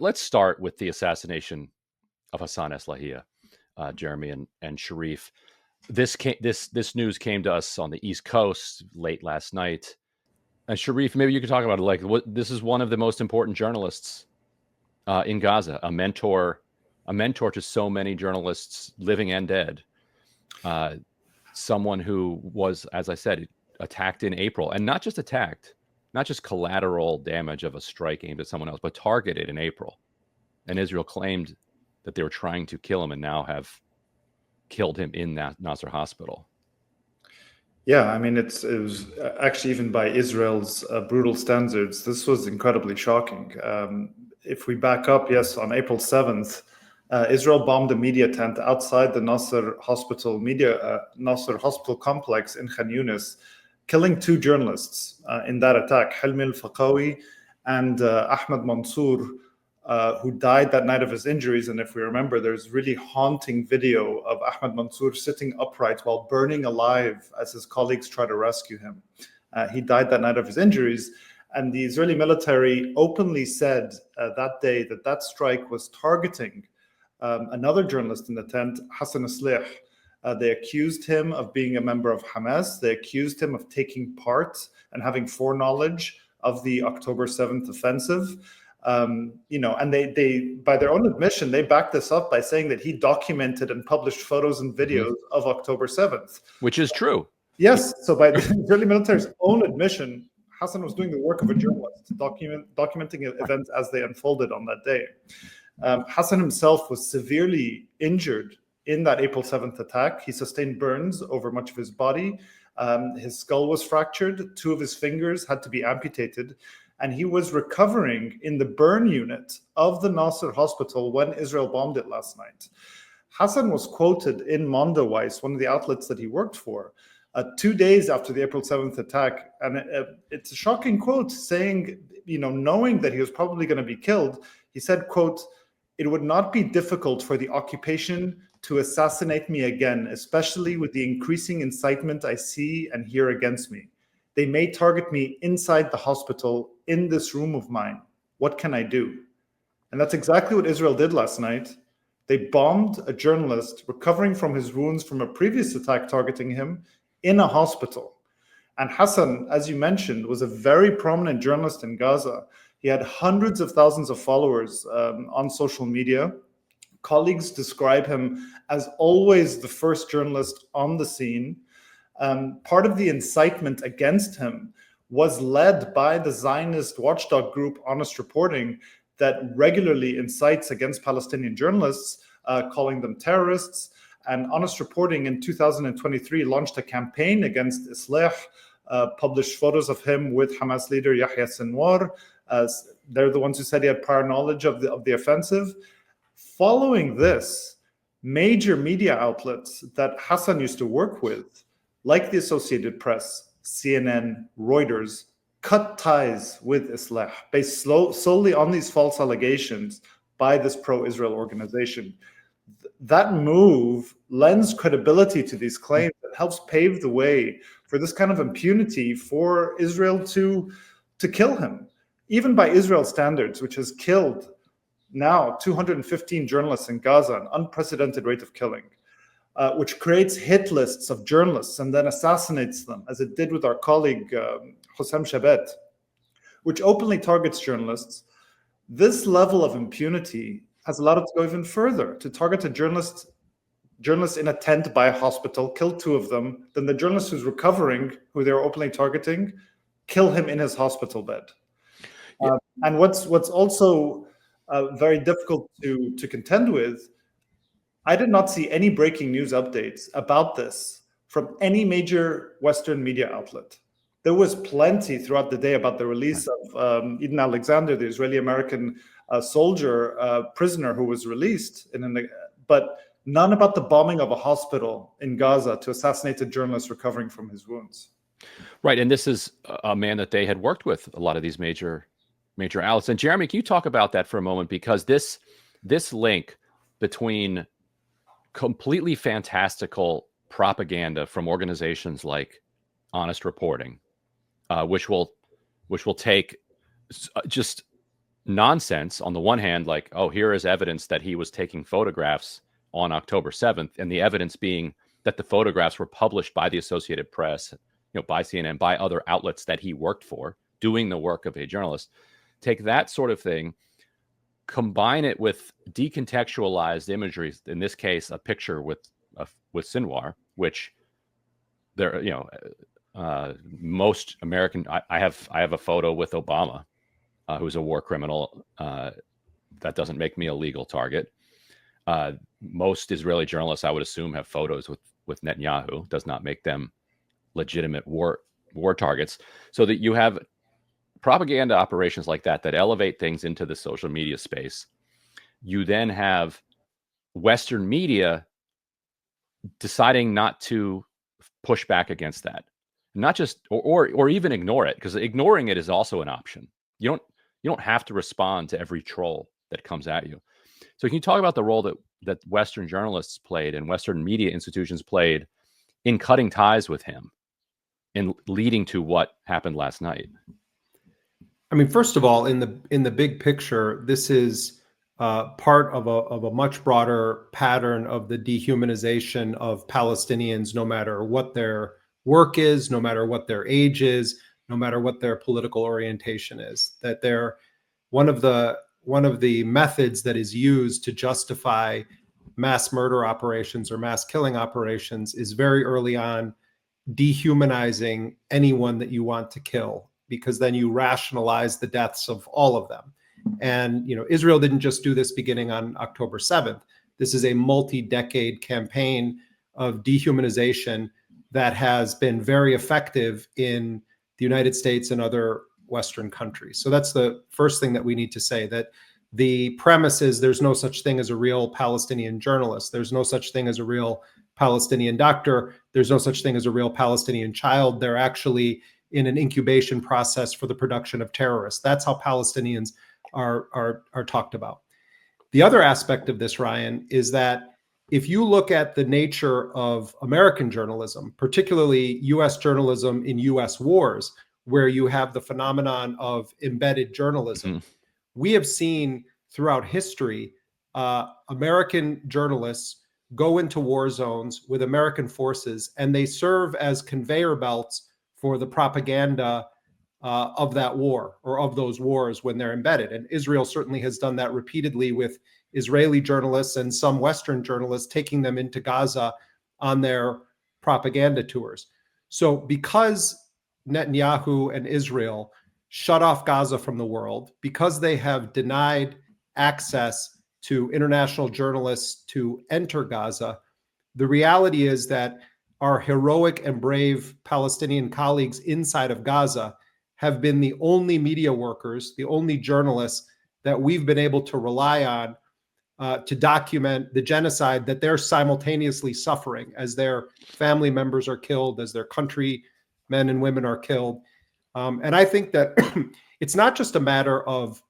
let's start with the assassination of Hassan Eslayeh, Jeremy and Sharif. This news came to us on the East Coast late last night. And Sharif, maybe you could talk about it. Like, this is one of the most important journalists in Gaza, a mentor to so many journalists, living and dead. Someone who was, as I said, attacked in April, and not just attacked, not just collateral damage of a strike aimed at someone else, but targeted in April. And Israel claimed that they were trying to kill him and now have killed him in that Nasser Hospital. Yeah, I mean, it was actually, even by Israel's brutal standards, this was incredibly shocking. If we back up, yes, on April 7th, Israel bombed a media tent outside the Nasser Hospital complex in Khan Yunis, killing 2 journalists in that attack, Hilmi al-Faqawi and Ahmed Mansour, who died that night of his injuries. And if we remember, there's really haunting video of Ahmed Mansour sitting upright while burning alive as his colleagues try to rescue him. He died that night of his injuries. And the Israeli military openly said that day that strike was targeting another journalist in the tent, Hassan Eslayeh. They accused him of being a member of Hamas. They accused him of taking part and having foreknowledge of the October 7th offensive. And they, by their own admission, they backed this up by saying that he documented and published photos and videos of October 7th. Which is true. Yes. So by the Israeli military's own admission, Hassan was doing the work of a journalist, documenting events as they unfolded on that day. Hassan himself was severely injured in that April 7th attack. He sustained burns over much of his body. His skull was fractured. 2 of his fingers had to be amputated. And he was recovering in the burn unit of the Nasser Hospital when Israel bombed it last night. Hassan was quoted in Mondoweiss, one of the outlets that he worked for, 2 days after the April 7th attack. And it's a shocking quote saying, knowing that he was probably going to be killed, he said, quote, "It would not be difficult for the occupation to assassinate me again, especially with the increasing incitement I see and hear against me. They may target me inside the hospital, in this room of mine. What can I do?" And that's exactly what Israel did last night. They bombed a journalist recovering from his wounds from a previous attack targeting him in a hospital. And Hassan, as you mentioned, was a very prominent journalist in Gaza. He had hundreds of thousands of followers on social media. Colleagues describe him as always the first journalist on the scene. Part of the incitement against him was led by the Zionist watchdog group Honest Reporting, that regularly incites against Palestinian journalists, calling them terrorists. And Honest Reporting in 2023 launched a campaign against Eslayeh, published photos of him with Hamas leader Yahya Sinwar. They're the ones who said he had prior knowledge of the offensive. Following this, major media outlets that Hassan used to work with, like the Associated Press, CNN, Reuters, cut ties with Eslayeh based solely on these false allegations by this pro-Israel organization. That move lends credibility to these claims and helps pave the way for this kind of impunity for Israel to kill him, even by Israel standards, which has killed now 215 journalists in Gaza, an unprecedented rate of killing. Which creates hit lists of journalists and then assassinates them, as it did with our colleague Hossam Shabet, which openly targets journalists. This level of impunity has allowed it to go even further, to target a journalist in a tent by a hospital, kill 2 of them, then the journalist who's recovering, who they're openly targeting, kill him in his hospital bed. Yeah. And what's also very difficult to contend with, I did not see any breaking news updates about this from any major Western media outlet. There was plenty throughout the day about the release of Eden Alexander, the Israeli-American soldier, prisoner who was released, but none about the bombing of a hospital in Gaza to assassinate a journalist recovering from his wounds. Right, and this is a man that they had worked with, a lot of these major outlets. And Jeremy, can you talk about that for a moment? Because this link between completely fantastical propaganda from organizations like Honest Reporting, which will take just nonsense on the one hand, like, oh, here is evidence that he was taking photographs on October 7th, and the evidence being that the photographs were published by the Associated Press, by CNN, by other outlets that he worked for, doing the work of a journalist. Take that sort of thing, combine it with decontextualized imagery, in this case, a picture with Sinwar, which there, most American, I have a photo with Obama, who's a war criminal. That doesn't make me a legal target. Most Israeli journalists, I would assume, have photos with Netanyahu. Does not make them legitimate war targets. So that you have propaganda operations like that elevate things into the social media space. You then have Western media deciding not to push back against that, not just or even ignore it, because ignoring it is also an option. You don't have to respond to every troll that comes at you. So can you talk about the role that Western journalists played and Western media institutions played in cutting ties with him and leading to what happened last night? I mean, first of all, in the big picture, this is part of a much broader pattern of the dehumanization of Palestinians, no matter what their work is, no matter what their age is, no matter what their political orientation is. That they're one of the methods that is used to justify mass murder operations or mass killing operations is very early on dehumanizing anyone that you want to kill, because then you rationalize the deaths of all of them. And Israel didn't just do this beginning on October 7th. This is a multi-decade campaign of dehumanization that has been very effective in the United States and other Western countries. So that's the first thing that we need to say, that the premise is there's no such thing as a real Palestinian journalist. There's no such thing as a real Palestinian doctor. There's no such thing as a real Palestinian child. They're actually in an incubation process for the production of terrorists. That's how Palestinians are talked about. The other aspect of this, Ryan, is that if you look at the nature of American journalism, particularly U.S. journalism in U.S. wars, where you have the phenomenon of embedded journalism, we have seen throughout history American journalists go into war zones with American forces, and they serve as conveyor belts for the propaganda of that war or of those wars when they're embedded. And Israel certainly has done that repeatedly with Israeli journalists and some Western journalists taking them into Gaza on their propaganda tours. So because Netanyahu and Israel shut off Gaza from the world, because they have denied access to international journalists to enter Gaza, the reality is that our heroic and brave Palestinian colleagues inside of Gaza have been the only media workers, the only journalists that we've been able to rely on to document the genocide that they're simultaneously suffering as their family members are killed, as their countrymen and women are killed. And I think that it's not just a matter of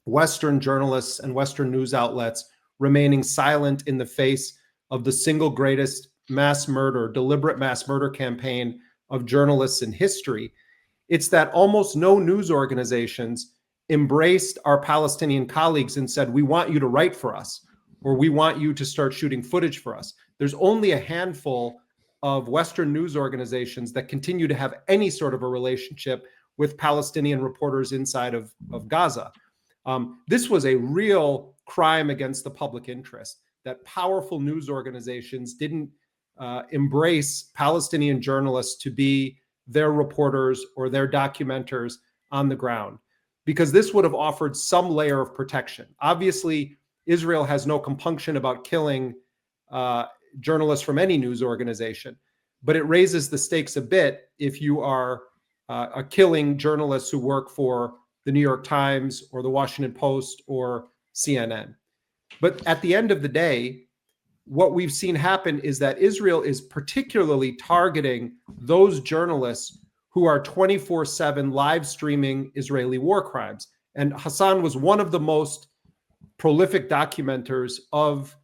Western journalists and Western news outlets remaining silent in the face of the single greatest deliberate mass murder campaign of journalists in history. It's that almost no news organizations embraced our Palestinian colleagues and said, we want you to write for us, or we want you to start shooting footage for us. There's only a handful of Western news organizations that continue to have any sort of a relationship with Palestinian reporters inside of Gaza. This was a real crime against the public interest, that powerful news organizations didn't embrace Palestinian journalists to be their reporters or their documenters on the ground, because this would have offered some layer of protection. Obviously, Israel has no compunction about killing journalists from any news organization, but it raises the stakes a bit if you are killing journalists who work for the New York Times or the Washington Post or CNN. But at the end of the day, what we've seen happen is that Israel is particularly targeting those journalists who are 24/7 live streaming Israeli war crimes. And Hassan was one of the most prolific documenters of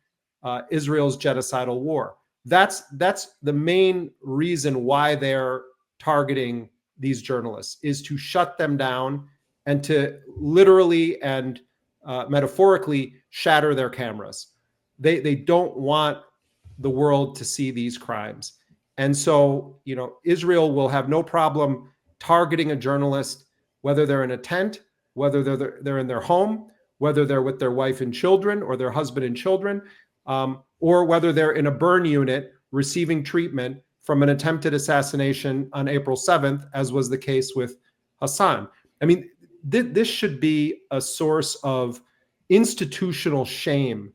Israel's genocidal war. That's the main reason why they're targeting these journalists, is to shut them down and to literally and metaphorically shatter their cameras. They don't want the world to see these crimes. And so, Israel will have no problem targeting a journalist, whether they're in a tent, whether they're in their home, whether they're with their wife and children or their husband and children, or whether they're in a burn unit receiving treatment from an attempted assassination on April 7th, as was the case with Hassan. I mean, this should be a source of institutional shame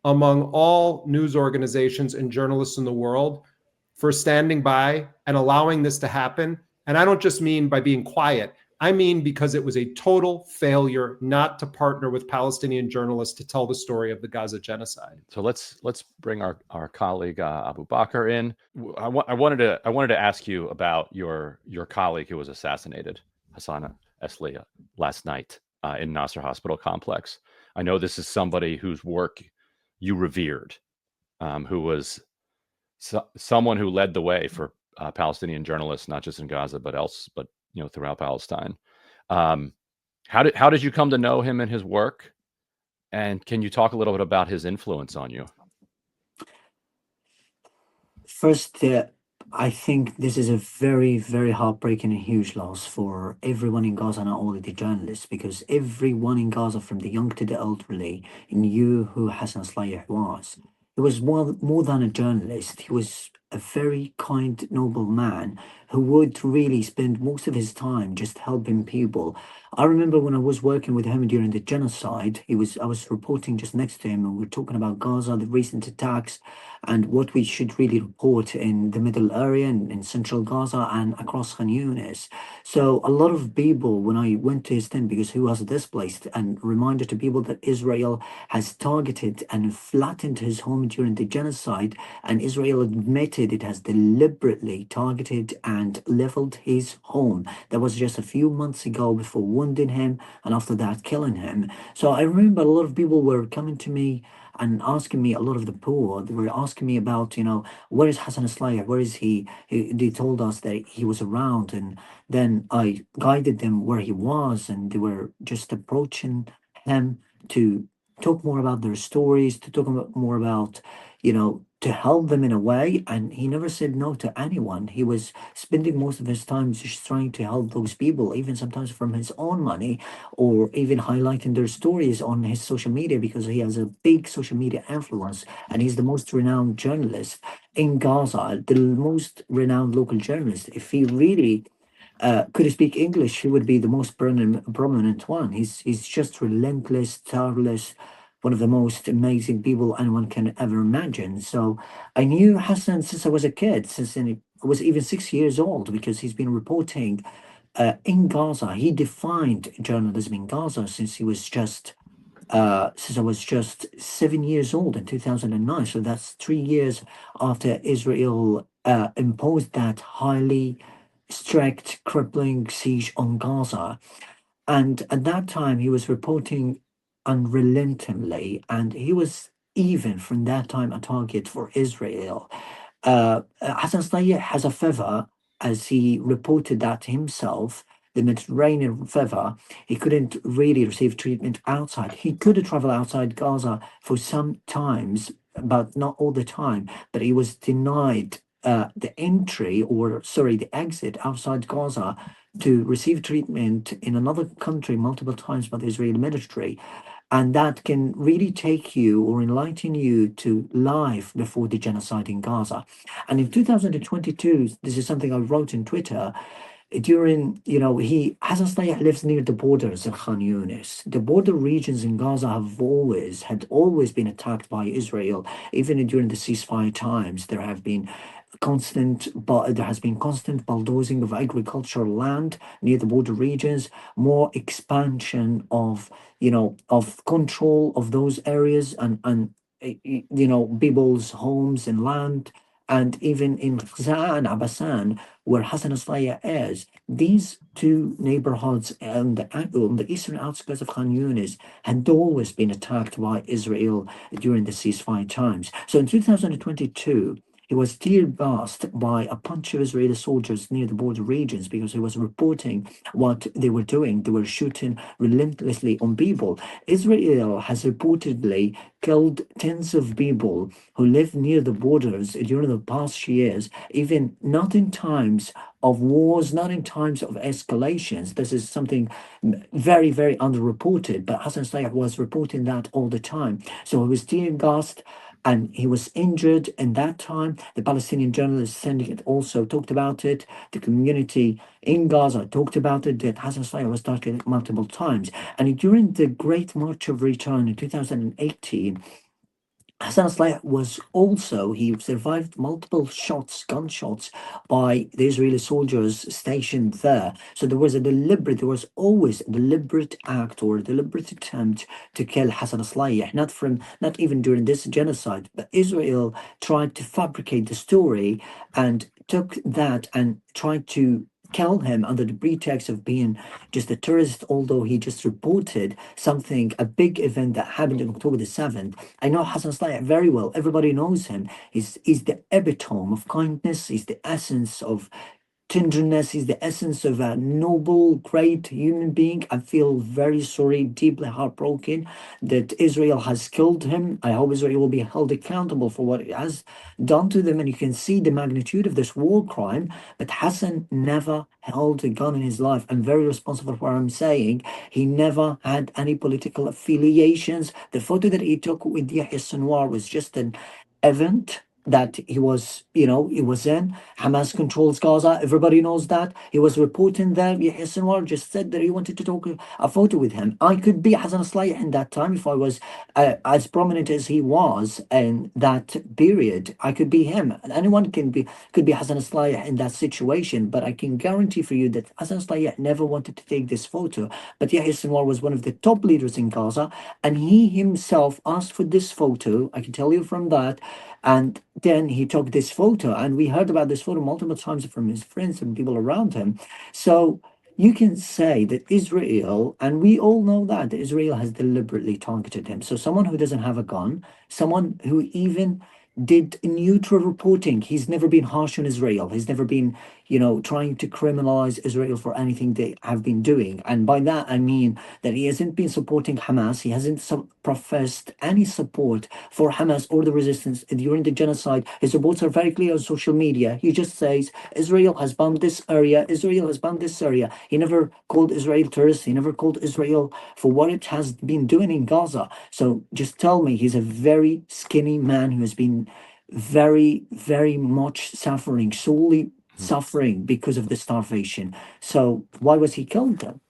among all news organizations and journalists in the world for standing by and allowing this to happen. And I don't just mean by being quiet. I mean because it was a total failure not to partner with Palestinian journalists to tell the story of the Gaza genocide. So let's bring our colleague Abubaker in. I wanted to ask you about your colleague who was assassinated, Hassan Eslayeh, last night in Nasser Hospital complex. I know this is somebody whose work you revered, who was someone who led the way for Palestinian journalists, not just in Gaza but throughout Palestine. How did you come to know him and his work? And can you talk a little bit about his influence on you? First, I think this is a very, very heartbreaking and huge loss for everyone in Gaza, not only the journalists, because everyone in Gaza, from the young to the elderly, knew who Hassan Eslayeh was. He was more than a journalist. He was a very kind, noble man who would really spend most of his time just helping people. I remember when I was working with him during the genocide, I was reporting just next to him, and we were talking about Gaza, the recent attacks, and what we should really report in the middle area and in central Gaza and across Khan Yunis. So a lot of people, when I went to his tent, because he was displaced, and reminded to people that Israel has targeted and flattened his home during the genocide, and Israel admitted it has deliberately targeted and leveled his home. That was just a few months ago, before wounding him and after that killing him. So I remember a lot of people were coming to me and asking me, a lot of the poor, they were asking me about, where is Hassan Eslayeh? Where is he? They told us that he was around, and then I guided them where he was, and they were just approaching him to talk more about their stories, to talk more about, to help them in a way. And he never said no to anyone. He was spending most of his time just trying to help those people, even sometimes from his own money, or even highlighting their stories on his social media, because he has a big social media influence, and he's the most renowned journalist in Gaza, the most renowned local journalist. If he really could speak English, he would be the most prominent one. He's just relentless, tireless, one of the most amazing people anyone can ever imagine. So I knew Hassan since I was a kid, since I was even 6 years old, because he's been reporting in Gaza. He defined journalism in Gaza since I was just 7 years old in 2009. So that's 3 years after Israel imposed that highly strict, crippling siege on Gaza. And at that time, he was reporting unrelentingly, and he was even from that time a target for Israel. Hassan Eslayeh has a fever, as he reported that himself, the Mediterranean fever. He couldn't really receive treatment outside. He could travel outside Gaza for some times, but not all the time. But he was denied the exit outside Gaza to receive treatment in another country multiple times by the Israeli military. And that can really take you or enlighten you to life before the genocide in Gaza. And in 2022, this is something I wrote in Twitter. Hassan Eslayeh lives near the borders in Khan Yunis. The border regions in Gaza had always been attacked by Israel. Even during the ceasefire times, there has been constant bulldozing of agricultural land near the border regions, more expansion of control of those areas, and people's homes and land. And even in Gaza and Abasan, where Hassan Eslayeh is, these two neighborhoods on the eastern outskirts of Khan Yunis had always been attacked by Israel during the ceasefire times. So in 2022, he was tear gassed by a bunch of Israeli soldiers near the border regions because he was reporting what they were doing. They were shooting relentlessly on people. Israel has reportedly killed tens of people who live near the borders during the past years, even not in times of wars, not in times of escalations. This is something very, very underreported, but Hassan Eslayeh was reporting that all the time. So he was tear gassed and he was injured in that time. The Palestinian Journalist Syndicate also talked about it. The community in Gaza talked about it, that Hassan Eslayeh was targeted multiple times. And during the Great March of Return in 2018, Hassan Eslayeh was also, he survived multiple shots, gunshots by the Israeli soldiers stationed there. So there was always a deliberate act or a deliberate attempt to kill Hassan Eslayeh, not even during this genocide, but Israel tried to fabricate the story and took that and tried to kill him under the pretext of being just a tourist, although he just reported something, a big event that happened on October the 7th. I know Hassan Eslayeh very well. Everybody knows him. He's the epitome of kindness. He's the essence of tenderness. Is the essence of a noble, great human being. I feel very sorry, deeply heartbroken that Israel has killed him. I hope Israel will be held accountable for what it has done to them. And you can see the magnitude of this war crime. But Hassan never held a gun in his life. I'm very responsible for what I'm saying. He never had any political affiliations. The photo that he took with Yahya Sinwar was just an event that he was in. Hamas controls Gaza. Everybody knows that. He was reporting there. Yahya Sinwar just said that he wanted to take a photo with him. I could be Hassan Eslayeh in that time if I was as prominent as he was in that period. I could be him. Anyone could be Hassan Eslayeh in that situation. But I can guarantee for you that Hassan Eslayeh never wanted to take this photo. But Yahya Sinwar was one of the top leaders in Gaza, and he himself asked for this photo. I can tell you from that. And then he took this photo, and we heard about this photo multiple times from his friends and people around him. So you can say that Israel, and we all know that Israel has deliberately targeted him. So someone who doesn't have a gun, someone who even did neutral reporting. He's never been harsh on Israel. He's never been, trying to criminalize Israel for anything they have been doing. And by that, I mean that he hasn't been supporting Hamas. He hasn't professed any support for Hamas or the resistance during the genocide. His reports are very clear on social media. He just says, Israel has bombed this area. Israel has bombed this area. He never called Israel terrorist. He never called Israel for what it has been doing in Gaza. So just tell me, he's a very skinny man who has been very, very much suffering, solely suffering because of the starvation. So why was he killed then?